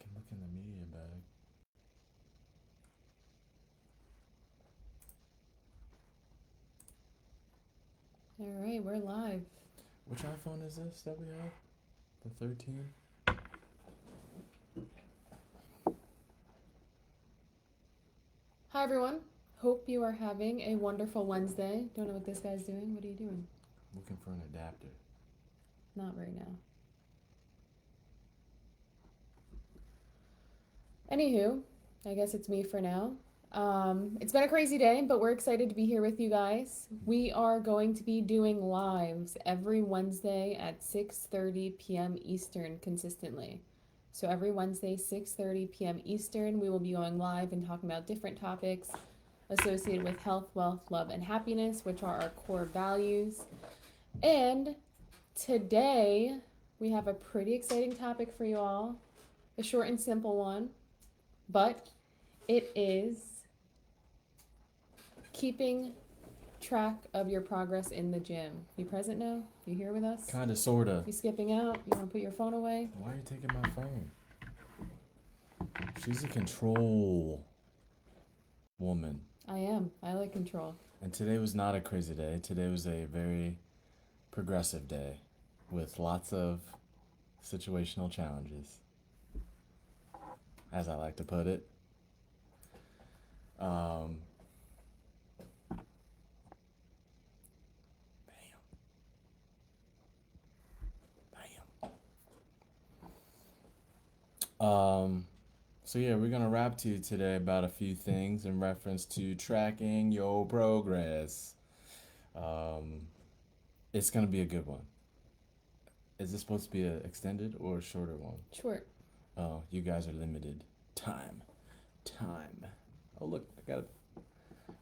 can look in the media bag. All right, we're live. Which iPhone is this that we have? The 13? Hi, everyone. Hope you are having a wonderful Wednesday. Don't know what this guy's doing. What are you doing? Looking for an adapter. Not right now. Anywho, I guess it's me for now. It's been a crazy day, but we're excited to be here with you guys. We are going to be doing lives every Wednesday at 6:30 p.m. Eastern consistently. So every Wednesday, 6:30 p.m. Eastern, we will be going live and talking about different topics associated with health, wealth, love, and happiness, which are our core values. And today, we have a pretty exciting topic for you all. A short and simple one, but it is keeping track of your progress in the gym. You present now? You here with us? Kinda, sorta. You skipping out? You want to put your phone away? Why are you taking my phone? She's a control woman. I am. I like control. And today was not a crazy day. Today was a very progressive day with lots of situational challenges, as I like to put it. Um, bam. Bam. So yeah, we're gonna rap to you today about a few things in reference to tracking your progress. Um, it's gonna be a good one. Is this supposed to be an extended or a shorter one? Short. Oh, you guys are limited. Time. Oh look, I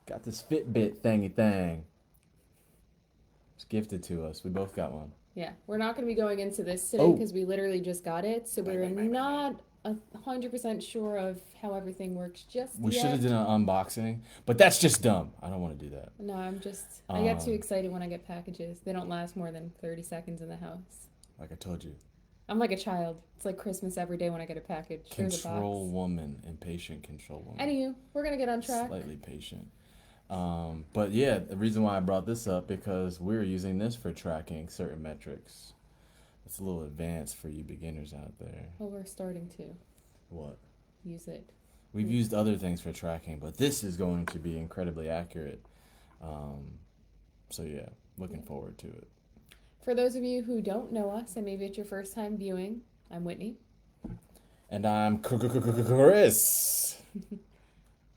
got this Fitbit thingy thing. It's gifted to us. We both got one. Yeah, we're not going to be going into this today Oh. because we literally just got it, so we're Bang. not 100% sure of how everything works just We yet. should have done an unboxing, but that's just dumb. I don't want to do that. No, I get too excited when I get packages. They don't last more than 30 seconds in the house. Like I told you. I'm like a child. It's like Christmas every day when I get a package. Control woman, impatient control woman. Anywho, we're going to get on track. Slightly patient. But yeah, the reason why I brought this up because we're using this for tracking certain metrics. It's a little advanced for you beginners out there. Well, we're starting to. What? Use it. We've used other things for tracking, but this is going to be incredibly accurate. So yeah, looking forward to it. For those of you who don't know us, and maybe it's your first time viewing, I'm Whitney. And I'm Chris.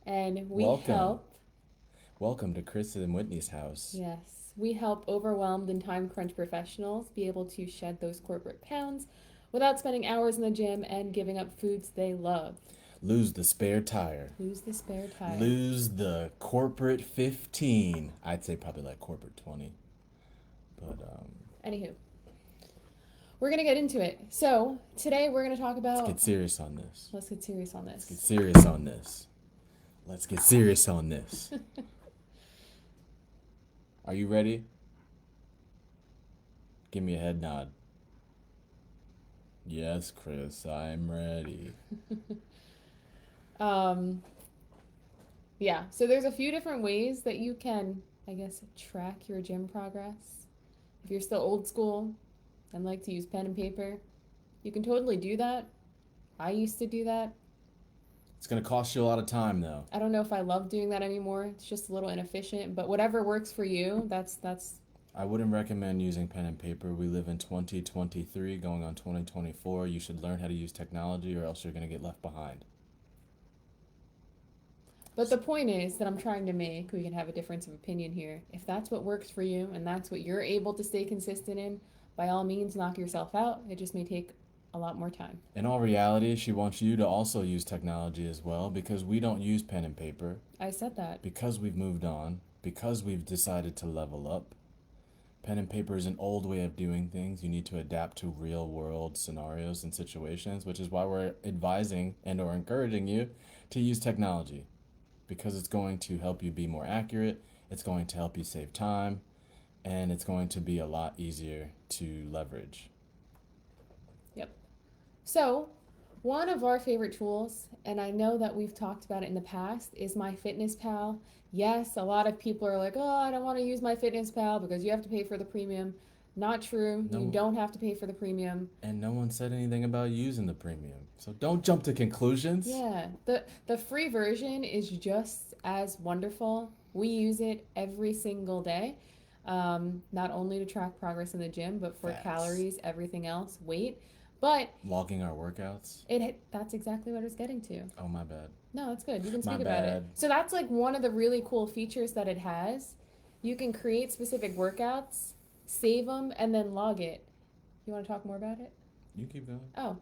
And we Welcome. help. Welcome to Chris and Whitney's house. Yes, we help overwhelmed and time crunch professionals be able to shed those corporate pounds without spending hours in the gym and giving up foods they love. Lose the spare tire. Lose the spare tire. Lose the corporate 15. I'd say probably like corporate 20. But Anywho, we're going to get into it. So, today we're going to talk about... let's get serious on this. Let's get serious on this. Let's get serious on this. Let's get serious on this. Are you ready? Give me a head nod. Yes, Chris, I'm ready. Yeah, so there's a few different ways that you can, I guess, track your gym progress. If you're still old school and like to use pen and paper, you can totally do that. I used to do that. It's going to cost you a lot of time, though. I don't know if I love doing that anymore. It's just a little inefficient, but whatever works for you, that's I wouldn't recommend using pen and paper. We live in 2023, going on 2024. You should learn how to use technology or else you're going to get left behind. But the point is that I'm trying to make, we can have a difference of opinion here. If that's what works for you and that's what you're able to stay consistent in, by all means, knock yourself out. It just may take a lot more time. In all reality, she wants you to also use technology as well because we don't use pen and paper. I said that. Because we've moved on, because we've decided to level up. Pen and paper is an old way of doing things. You need to adapt to real world scenarios and situations, which is why we're advising and or encouraging you to use technology. Because it's going to help you be more accurate, it's going to help you save time, and it's going to be a lot easier to leverage. Yep. So, One of our favorite tools, and I know that we've talked about it in the past, is MyFitnessPal. Yes, a lot of people are like, oh, I don't want to use MyFitnessPal because you have to pay for the premium. Not true. You No, don't have to pay for the premium. and no one said anything about using the premium. So don't jump to conclusions. Yeah, the free version is just as wonderful. We use it every single day, not only to track progress in the gym, but for Facts. calories, everything else, weight. But Logging our workouts. that's exactly what I was getting to. Oh, my bad. No, that's good. You can My speak about it. bad. So that's like one of the really cool features that it has. You can create specific workouts, save them, and then log it. You want to talk more about it? You keep going. Oh,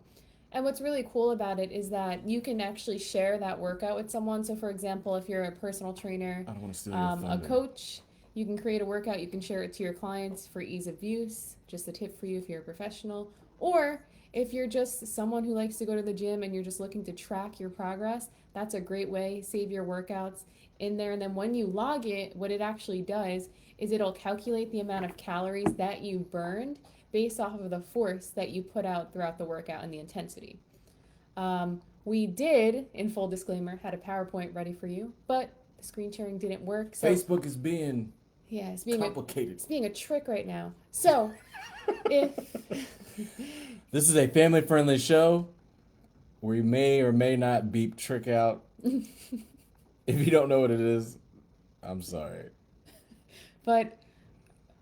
and what's really cool about it is that you can actually share that workout with someone. So, for example, if you're a personal trainer, I don't want to steal your a thunder. coach, you can create a workout, you can share it to your clients for ease of use. Just a tip for you if you're a professional. Or if you're just someone who likes to go to the gym and you're just looking to track your progress, that's a great way. Save your workouts in there. And then when you log it, what it actually does is it'll calculate the amount of calories that you burned based off of the force that you put out throughout the workout and the intensity. We did, in full disclaimer, had a PowerPoint ready for you, but the screen sharing didn't work. So Facebook is being yeah, complicated. it's being a trick right now. So if This is a family friendly show. We may or may not beep trick out. If you don't know what it is, I'm sorry. but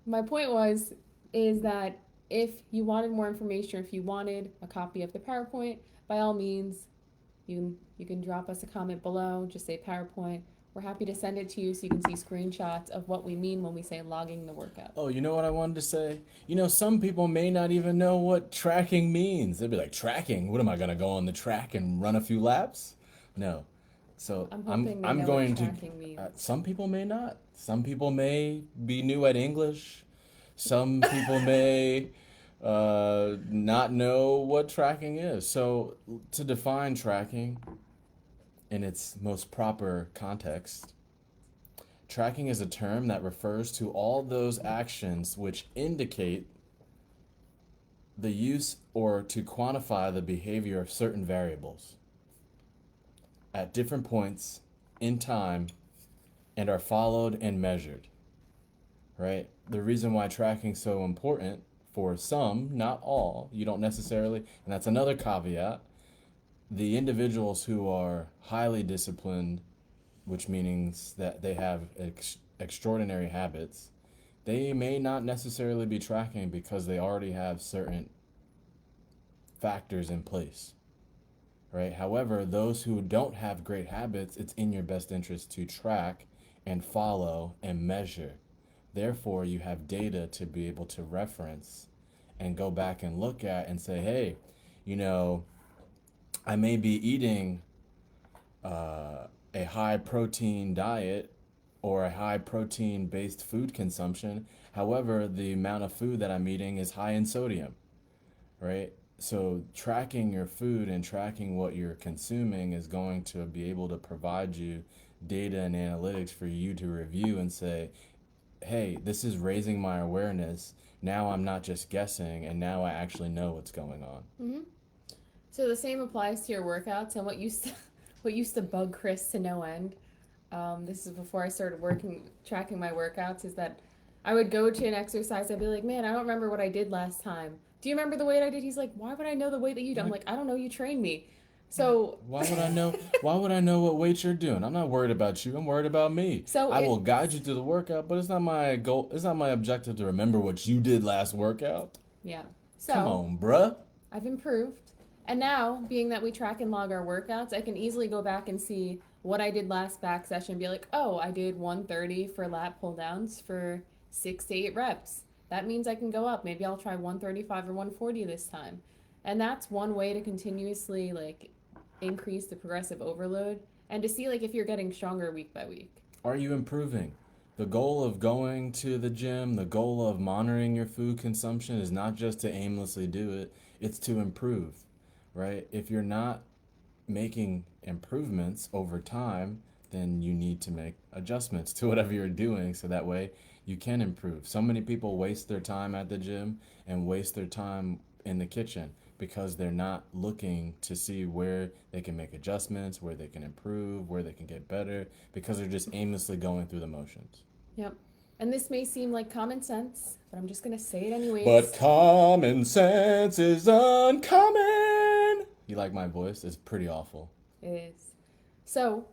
my point was is that if you wanted more information, or if you wanted a copy of the PowerPoint, by all means, you can drop us a comment below. Just say PowerPoint. We're happy to send it to you so you can see screenshots of what we mean when we say logging the workout. Oh, you know what I wanted to say? You know, some people may not even know what tracking means. They'd be like, tracking? What am I gonna go on the track and run a few laps? No. So I'm I'm hoping they I'm know what going to. tracking means. Some people may not. Some people may be new at English. Some people may not know what tracking is. So to define tracking in its most proper context, tracking is a term that refers to all those actions which indicate the use or to quantify the behavior of certain variables at different points in time and are followed and measured, right? The reason why tracking is so important for some, not all, you don't necessarily, and that's another caveat, the individuals who are highly disciplined, which means that they have extraordinary habits, they may not necessarily be tracking because they already have certain factors in place, right? However, those who don't have great habits, it's in your best interest to track and follow and measure. Therefore, you have data to be able to reference and go back and look at and say, hey, you know, I may be eating a high protein diet or a high protein based food consumption. However, the amount of food that I'm eating is high in sodium, right? So tracking your food and tracking what you're consuming is going to be able to provide you data and analytics for you to review and say, hey, this is raising my awareness. Now I'm not just guessing, and now I actually know what's going on. Hmm. So the same applies to your workouts and what used to bug Chris to no end. This is before I started tracking my workouts. Is that I would go to an exercise. I'd be like, man, I don't remember what I did last time. Do you remember the weight I did? He's like, why would I know the weight that you did? I'm like, I don't know. You trained me. So Why would I know? Why would I know what weight you're doing? I'm not worried about you. I'm worried about me. so I will it guide you through the workout, but it's not my goal. It's not my objective to remember what you did last workout. yeah. Come So on, bruh. I've improved. And now, being that we track and log our workouts, I can easily go back and see what I did last back session and be like, oh, I did 130 for lat pull downs for 6 to 8 reps. That means I can go up. Maybe I'll try 135 or 140 this time. And that's one way to continuously like increase the progressive overload and to see like if you're getting stronger week by week. Are you improving? The goal of going to the gym, the goal of monitoring your food consumption is not just to aimlessly do it, it's to improve, right? If you're not making improvements over time, then you need to make adjustments to whatever you're doing so that way you can improve. So many people waste their time at the gym and waste their time in the kitchen. because they're not looking to see where they can make adjustments, where they can improve, where they can get better, because they're just aimlessly going through the motions. Yep. And this may seem like common sense, but I'm just going to say it But anyways. common sense is uncommon. You like my voice? It's pretty awful. It is. So,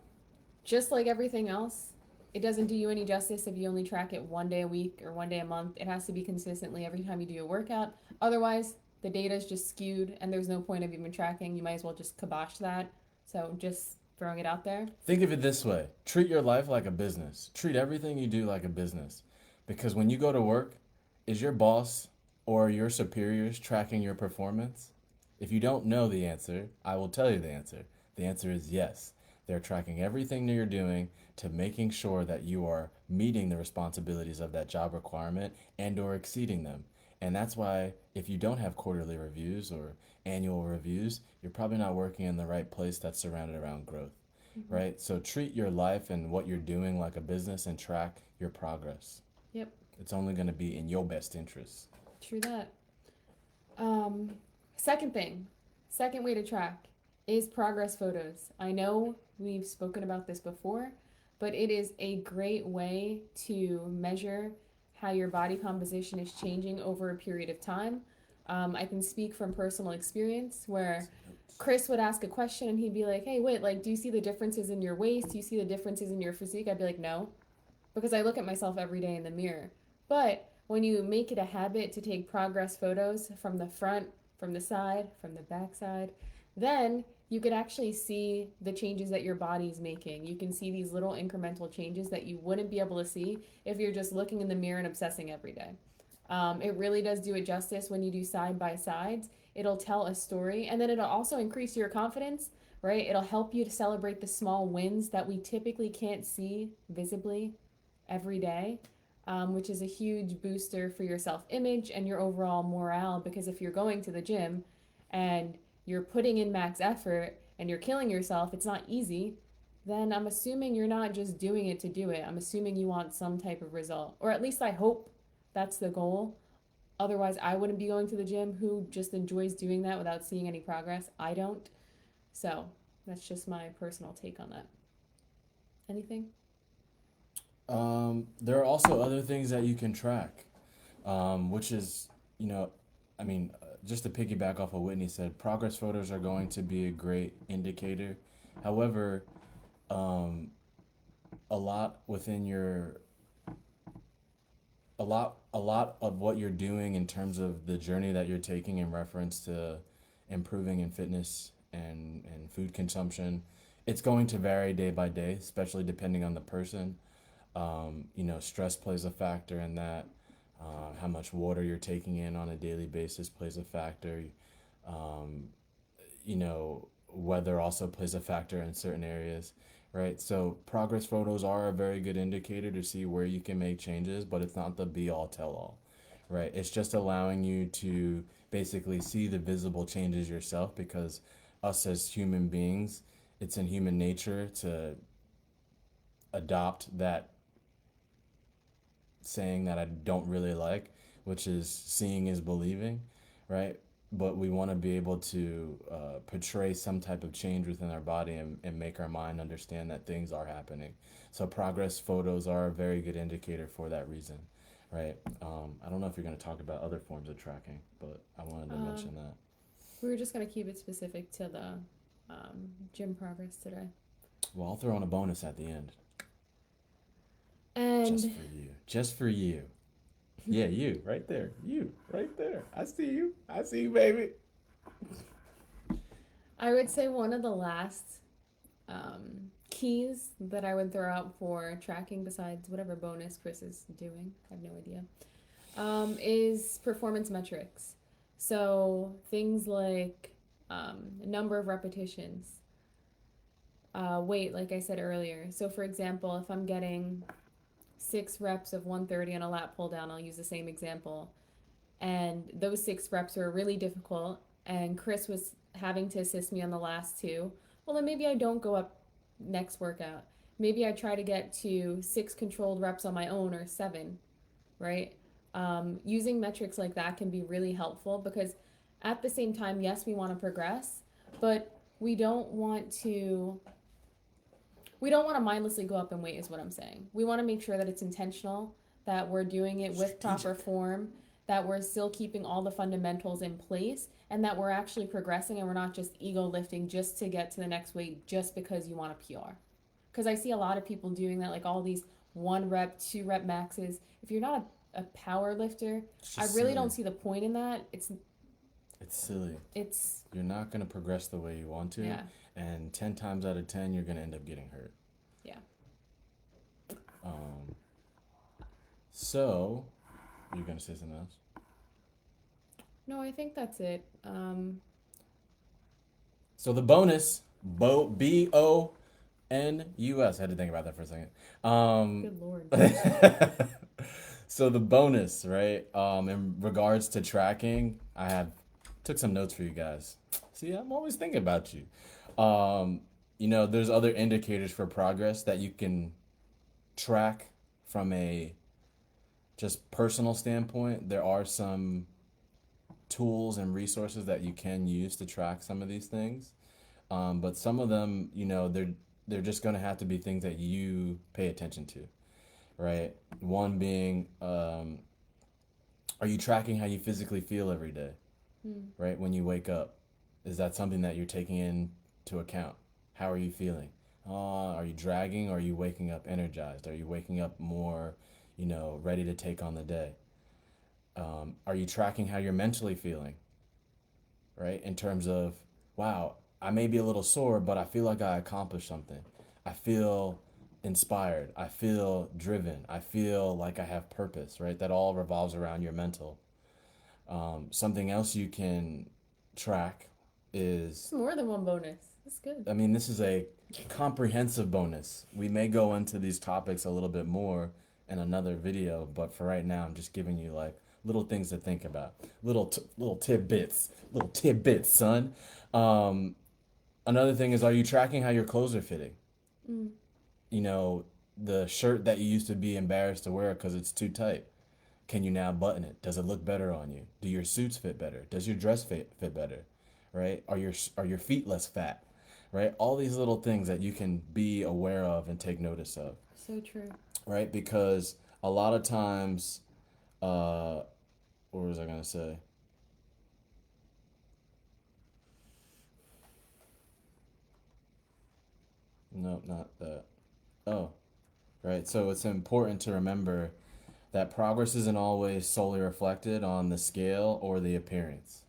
just like everything else, it doesn't do you any justice if you only track it 1 day a week or 1 day a month. It has to be consistently every time you do a workout. Otherwise, the data is just skewed and there's no point of even tracking. You might as well just kibosh that. So, just throwing it out there. Think of it this way: treat your life like a business. Treat everything you do like a business. Because when you go to work, is your boss or your superiors tracking your performance? If you don't know the answer, I will tell you the answer. The answer is yes. They're tracking everything that you're doing to making sure that you are meeting the responsibilities of that job requirement and or exceeding them. And that's why if you don't have quarterly reviews or annual reviews, you're probably not working in the right place that's surrounded around growth, Mm-hmm. right? So treat your life and what you're doing like a business and track your progress. Yep, It's only going to be in your best interest. true that. Um, second thing, second way to track is progress photos. I know we've spoken about this before, but it is a great way to measure how your body composition is changing over a period of time. I can speak from personal experience where Chris would ask a question and he'd be like, "Hey, wait, like, do you see the differences in your waist? Do you see the differences in your physique?" I'd be like, "No," because I look at myself every day in the mirror. But when you make it a habit to take progress photos from the front, from the side, from the back side, then you could actually see the changes that your body's making. You can see these little incremental changes that you wouldn't be able to see if you're just looking in the mirror and obsessing every day. It really does do it justice when you do side by sides. It'll tell a story and then it'll also increase your confidence, right? It'll help you to celebrate the small wins that we typically can't see visibly every day, which is a huge booster for your self image and your overall morale. Because if you're going to the gym and you're putting in max effort and you're killing yourself, it's not easy, then I'm assuming you're not just doing it to do it. I'm assuming you want some type of result, or at least I hope that's the goal. Otherwise, I wouldn't be going to the gym. Who just enjoys doing that without seeing any progress? I don't. So that's just my personal take on that. Anything? There are also other things that you can track, which is, you know, I mean, just to piggyback off what Whitney said, progress photos are going to be a great indicator. However, um, a lot within your a lot of what you're doing in terms of the journey that you're taking in reference to improving in fitness and food consumption, it's going to vary day by day, especially depending on the person. Stress plays a factor in that. How much water you're taking in on a daily basis plays a factor. Um, Weather also plays a factor in certain areas, right? So progress photos are a very good indicator to see where you can make changes, but it's not the be all tell all, right? It's just allowing you to basically see the visible changes yourself because us as human beings, it's in human nature to adopt that saying that I don't really like, which is seeing is believing, right? But we want to be able to portray some type of change within our body and make our mind understand that things are happening. So progress photos are a very good indicator for that reason, right? I don't know if you're going to talk about other forms of tracking, but I wanted to Um, mention that. we were just going to keep it specific to the gym progress today. Well, I'll throw in a bonus at the end, just And for you, just for you. Yeah, you right there, you right there. I see you, baby. I would say one of the last keys that I would throw out for tracking, besides whatever bonus Chris is doing, I have no idea, is performance metrics. So things like number of repetitions, weight, like I said earlier. So, for example, if I'm getting 6 reps of 130 on a lat pull down, I'll use the same example. And those 6 reps were really difficult, and Chris was having to assist me on the last two. Well, then maybe I don't go up next workout. Maybe I try to get to 6 controlled reps on my own or 7, right? Using metrics like that can be really helpful because At the same time, yes, we want to progress, but we don't want to mindlessly go up in weight is what I'm saying. We want to make sure that it's intentional, that we're doing it with proper Strategic. form, that we're still keeping all the fundamentals in place, and that we're actually progressing and we're not just ego lifting just to get to the next weight just because you want a PR. Because I see a lot of people doing that, like all these 1 rep, 2 rep maxes. If you're not a power lifter, It's I just really silly. don't see the point in that. It's silly. It's You're not going to progress the way you want to, yeah, and 10 times out of 10, you're going to end up getting hurt. yeah. Um, so, you're going to say something else? No, I think that's it. So, the bonus, BONUS, I had to think about that for a second. Good lord. So, the bonus, right? In regards to tracking, took some notes for you guys. See, I'm always thinking about you. There's other indicators for progress that you can track from a just personal standpoint. There are some tools and resources that you can use to track some of these things. But some of them, they're just going to have to be things that you pay attention to, right? One being, are you tracking how you physically feel every day, Hmm. right? When you wake up, is that something that you're taking into account? How are you feeling? Are you dragging or are you waking up energized? Are you waking up more, ready to take on the day? Are you tracking how you're mentally feeling, right? In terms of, wow, I may be a little sore, but I feel like I accomplished something. I feel inspired. I feel driven. I feel like I have purpose, right? That all revolves around your mental. Something else you can track It's is, more than one bonus. That's good. I mean, this is a comprehensive bonus. We may go into these topics a little bit more in another video, but for right now, I'm just giving you like little things to think about, little tidbits, son. Um, Another thing is, are you tracking how your clothes are fitting? Mm. You know, the shirt that you used to be embarrassed to wear because it's too tight. Can you now button it? Does it look better on you? Do your suits fit better? Does your dress fit better? Right? Are your feet less fat? Right? All these little things that you can be aware of and take notice of. So true. Right? Because a lot of times, uh, what was I gonna say? Nope, not that. Oh, right. So it's important to remember that progress isn't always solely reflected on the scale or the appearance.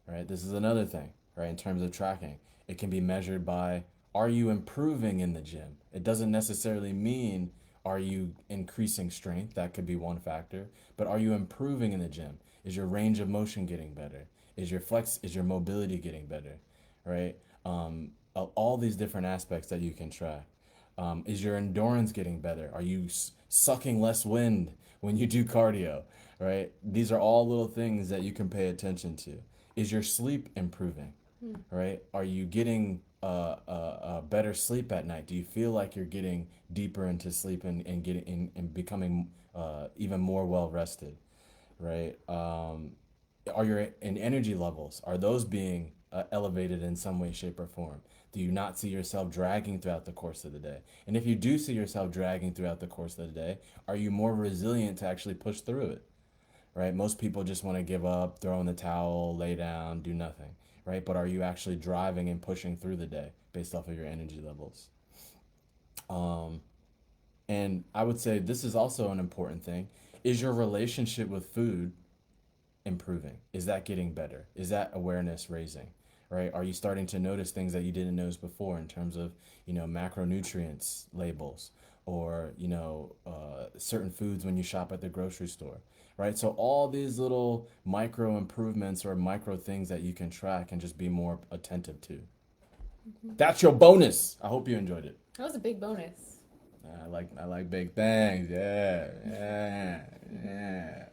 Right? This is another thing, right? In terms of tracking, it can be measured by, are you improving in the gym? It doesn't necessarily mean are you increasing strength? That could be one factor, but are you improving in the gym? Is your range of motion getting better? Is your mobility getting better? Right? All these different aspects that you can track. Is your endurance getting better? Are you sucking less wind when you do cardio? Right? These are all little things that you can pay attention to. Is your sleep improving? Hmm. Right? Are you getting better sleep at night? Do you feel like you're getting deeper into sleep and getting and becoming even more well rested? Right? Are your and energy levels, are those being elevated in some way, shape, or form? Do you not see yourself dragging throughout the course of the day? And if you do see yourself dragging throughout the course of the day, are you more resilient to actually push through it? Right? Most people just want to give up, throw in the towel, lay down, do nothing, right? But are you actually driving and pushing through the day based off of your energy levels? Um, and I would say this is also an important thing. Is your relationship with food improving? Is that getting better? Is that awareness raising? Right? Are you starting to notice things that you didn't notice before in terms of, macronutrients labels or, certain foods when you shop at the grocery store? Right? So all these little micro improvements or micro things that you can track and just be more attentive to. Hmm. That's your bonus. I hope you enjoyed it. That was a big bonus. I like big things. Yeah. Yeah. Yeah.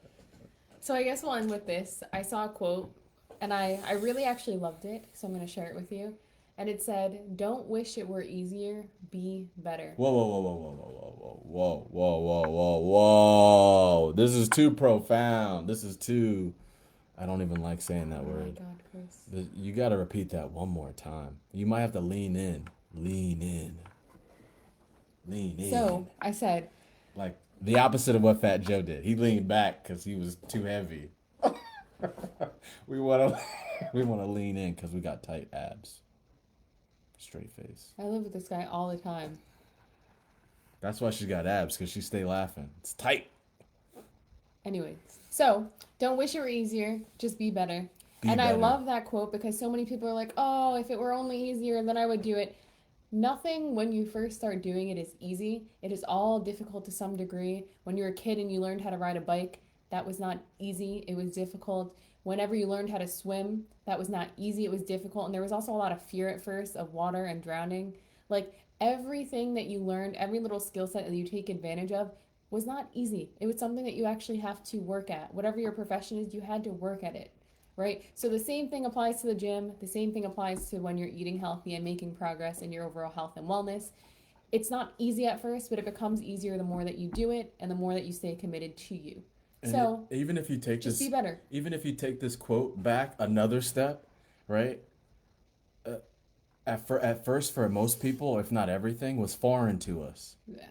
So I guess we'll end with this. I saw a quote and I really actually loved it, so I'm going to share it with you. And it said, "Don't wish it were easier, be better." Whoa, whoa, whoa, whoa, whoa, whoa, whoa, whoa, whoa, whoa, whoa, whoa. This is too profound. This is too. I don't even like saying that Oh my word. God, Chris. You got to repeat that one more time. You might have to lean in. Lean in. Lean in. So I said, Like the opposite of what Fat Joe did. He leaned back because he was too heavy. We want to we want to lean in because we got tight abs. Straight face. I live with this guy all the time. That's why she got abs, because she stay laughing. It's tight. Anyways, so don't wish it were easier, just be better. Be And I better. love that quote because so many people are like, oh, if it were only easier, then I would do it. Nothing when you first start doing it is easy. It is all difficult to some degree. When you're a kid and you learned how to ride a bike, that was not easy. It was difficult. Whenever you learned how to swim, that was not easy. It was difficult. And there was also a lot of fear at first of water and drowning. Like everything that you learned, every little skill set that you take advantage of was not easy. It was something that you actually have to work at. Whatever your profession is, you had to work at it, right? So the same thing applies to the gym. The same thing applies to when you're eating healthy and making progress in your overall health and wellness. It's not easy at first, but it becomes easier the more that you do it and the more that you stay committed to you. And So even if you take just this, be better. even if you take this quote back another step, right? At first, for most people, if not everything, was foreign to us. Yeah.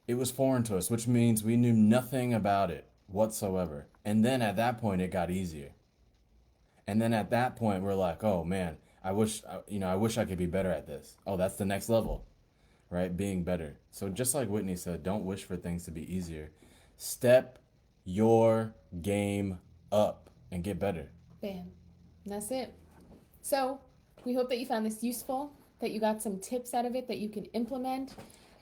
It was foreign to us, which means we knew nothing about it whatsoever. And then at that point, it got easier. And then at that point, we're like, oh man, I wish I could be better at this. Oh, that's the next level, right? Being better. So just like Whitney said, don't wish for things to be easier. Step your game up and get better. Bam. And that's it. So we hope that you found this useful, that you got some tips out of it that you can implement.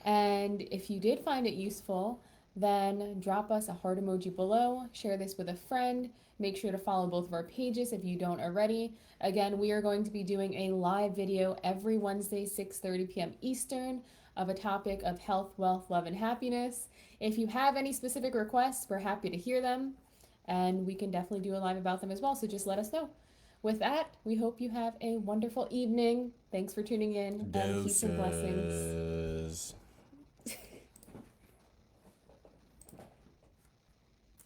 And if you did find it useful, then drop us a heart emoji below, share this with a friend. Make sure to follow both of our pages if you don't already. Again, we are going to be doing a live video every Wednesday, 6:30 p.m. Eastern, of a topic of health, wealth, love, and happiness. If you have any specific requests, we're happy to hear them, and we can definitely do a live about them as well, so just let us know. With that, we hope you have a wonderful evening. Thanks for tuning in, and peace and blessings. Doses.